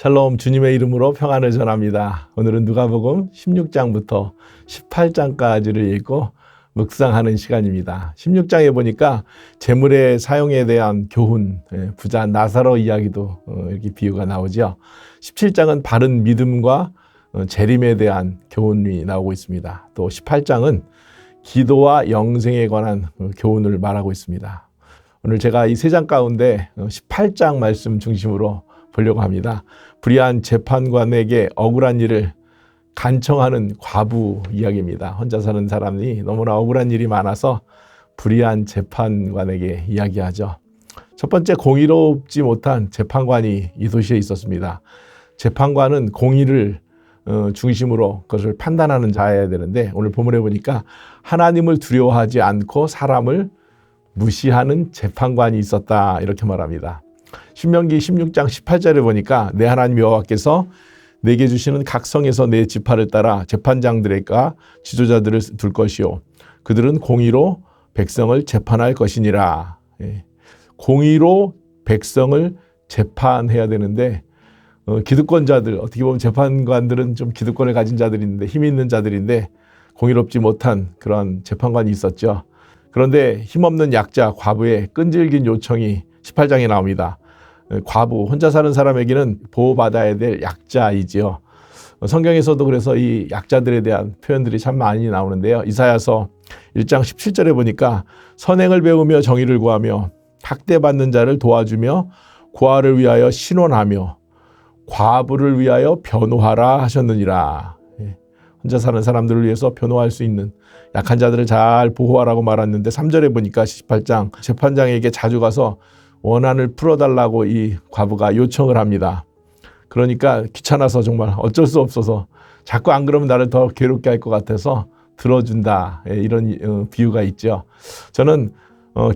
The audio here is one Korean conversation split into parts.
샬롬, 주님의 이름으로 평안을 전합니다. 오늘은 누가복음 16장부터 18장까지를 읽고 묵상하는 시간입니다. 16장에 보니까 재물의 사용에 대한 교훈, 부자 나사로 이야기도 이렇게 비유가 나오죠. 17장은 바른 믿음과 재림에 대한 교훈이 나오고 있습니다. 또 18장은 기도와 영생에 관한 교훈을 말하고 있습니다. 오늘 제가 이 세 장 가운데 18장 말씀 중심으로 보려고 합니다. 불의한 재판관에게 억울한 일을 간청하는 과부 이야기입니다. 혼자 사는 사람이 너무나 억울한 일이 많아서 불의한 재판관에게 이야기하죠. 첫 번째, 공의롭지 못한 재판관이 이 도시에 있었습니다. 재판관은 공의를 중심으로 그것을 판단하는 자여야 되는데, 오늘 본문에 보니까 하나님을 두려워하지 않고 사람을 무시하는 재판관이 있었다, 이렇게 말합니다. 신명기 16장 18절에 보니까 내 하나님 여호와께서 내게 주시는 각 성에서 내 지파를 따라 재판장들과 지도자들을 둘 것이요 그들은 공의로 백성을 재판할 것이니라. 공의로 백성을 재판해야 되는데 기득권자들, 어떻게 보면 재판관들은 좀 기득권을 가진 자들인데, 힘이 있는 자들인데 공의롭지 못한 그런 재판관이 있었죠. 그런데 힘없는 약자, 과부의 끈질긴 요청이 18장에 나옵니다. 과부, 혼자 사는 사람에게는 보호받아야 될 약자이지요. 성경에서도 그래서 이 약자들에 대한 표현들이 참 많이 나오는데요. 이사야서 1장 17절에 보니까 선행을 배우며 정의를 구하며 학대받는 자를 도와주며 고아를 위하여 신원하며 과부를 위하여 변호하라 하셨느니라. 혼자 사는 사람들을 위해서 변호할 수 있는 약한 자들을 잘 보호하라고 말했는데, 3절에 보니까 18장 재판장에게 자주 가서 원한을 풀어달라고 이 과부가 요청을 합니다. 그러니까 귀찮아서 정말 어쩔 수 없어서 자꾸 안 그러면 나를 더 괴롭게 할 것 같아서 들어준다, 이런 비유가 있죠. 저는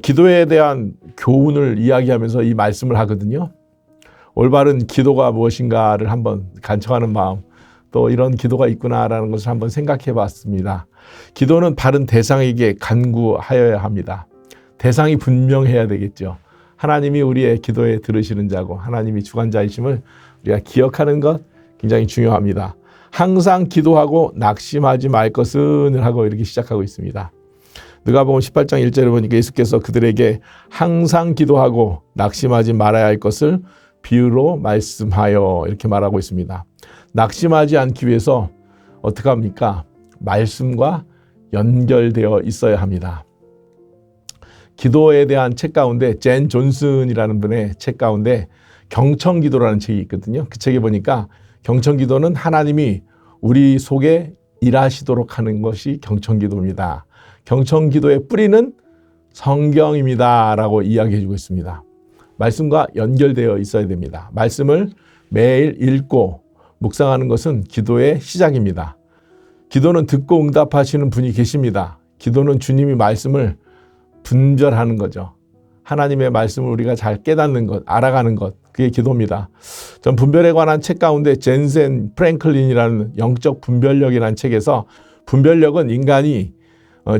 기도에 대한 교훈을 이야기하면서 이 말씀을 하거든요. 올바른 기도가 무엇인가를 한번 간청하는 마음, 또 이런 기도가 있구나라는 것을 한번 생각해 봤습니다. 기도는 바른 대상에게 간구하여야 합니다. 대상이 분명해야 되겠죠. 하나님이 우리의 기도에 들으시는 자고 하나님이 주관자이심을 우리가 기억하는 것 굉장히 중요합니다. 항상 기도하고 낙심하지 말 것은 하고 이렇게 시작하고 있습니다. 누가복음 18장 1절에 보니까 예수께서 그들에게 항상 기도하고 낙심하지 말아야 할 것을 비유로 말씀하여 이렇게 말하고 있습니다. 낙심하지 않기 위해서 어떻게 합니까? 말씀과 연결되어 있어야 합니다. 기도에 대한 책 가운데 젠 존슨이라는 분의 책 가운데 경청기도라는 책이 있거든요. 그 책에 보니까 경청기도는 하나님이 우리 속에 일하시도록 하는 것이 경청기도입니다. 경청기도의 뿌리는 성경입니다 라고 이야기해 주고 있습니다. 말씀과 연결되어 있어야 됩니다. 말씀을 매일 읽고 묵상하는 것은 기도의 시작입니다. 기도는 듣고 응답하시는 분이 계십니다. 기도는 주님이 말씀을 분별하는 거죠. 하나님의 말씀을 우리가 잘 깨닫는 것, 알아가는 것, 그게 기도입니다. 전 분별에 관한 책 가운데 젠센 프랭클린이라는 영적 분별력이라는 책에서 분별력은 인간이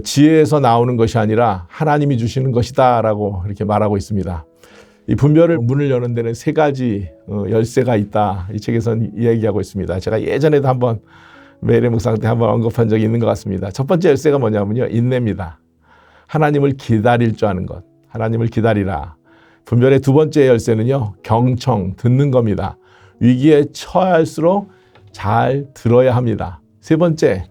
지혜에서 나오는 것이 아니라 하나님이 주시는 것이다 라고 이렇게 말하고 있습니다. 이 분별을 문을 여는 데는 세 가지 열쇠가 있다, 이 책에서는 이야기하고 있습니다. 제가 예전에도 한번 매일의 묵상 때 한번 언급한 적이 있는 것 같습니다. 첫 번째 열쇠가 뭐냐면요, 인내입니다. 하나님을 기다릴 줄 아는 것, 하나님을 기다리라. 분별의 두 번째 열쇠는요, 경청, 듣는 겁니다. 위기에 처할수록 잘 들어야 합니다. 세 번째,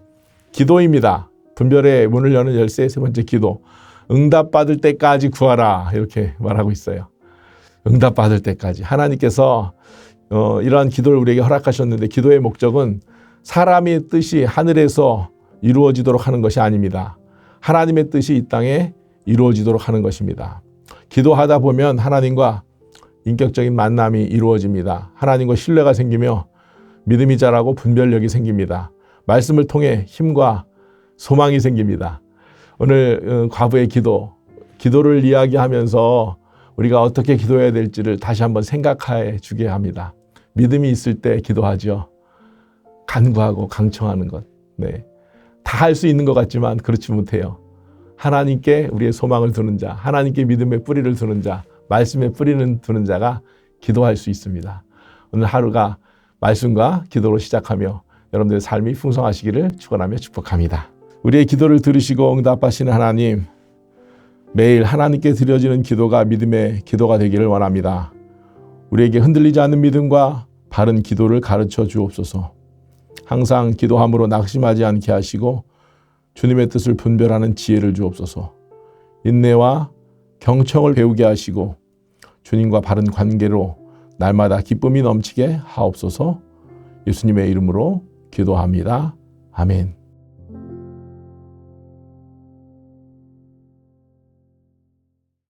기도입니다. 분별의 문을 여는 열쇠의 세 번째, 기도. 응답받을 때까지 구하라, 이렇게 말하고 있어요. 응답받을 때까지. 하나님께서 이러한 기도를 우리에게 허락하셨는데, 기도의 목적은 사람의 뜻이 하늘에서 이루어지도록 하는 것이 아닙니다. 하나님의 뜻이 이 땅에 이루어지도록 하는 것입니다. 기도하다 보면 하나님과 인격적인 만남이 이루어집니다. 하나님과 신뢰가 생기며 믿음이 자라고 분별력이 생깁니다. 말씀을 통해 힘과 소망이 생깁니다. 오늘 과부의 기도를 이야기하면서 우리가 어떻게 기도해야 될지를 다시 한번 생각해 주게 합니다. 믿음이 있을 때 기도하죠. 간구하고 강청하는 것. 네. 다 할 수 있는 것 같지만 그렇지 못해요. 하나님께 우리의 소망을 두는 자, 하나님께 믿음의 뿌리를 두는 자, 말씀의 뿌리를 두는 자가 기도할 수 있습니다. 오늘 하루가 말씀과 기도로 시작하며 여러분들의 삶이 풍성하시기를 축원하며 축복합니다. 우리의 기도를 들으시고 응답하시는 하나님, 매일 하나님께 드려지는 기도가 믿음의 기도가 되기를 원합니다. 우리에게 흔들리지 않는 믿음과 바른 기도를 가르쳐 주옵소서. 항상 기도함으로 낙심하지 않게 하시고 주님의 뜻을 분별하는 지혜를 주옵소서. 인내와 경청을 배우게 하시고 주님과 바른 관계로 날마다 기쁨이 넘치게 하옵소서. 예수님의 이름으로 기도합니다. 아멘.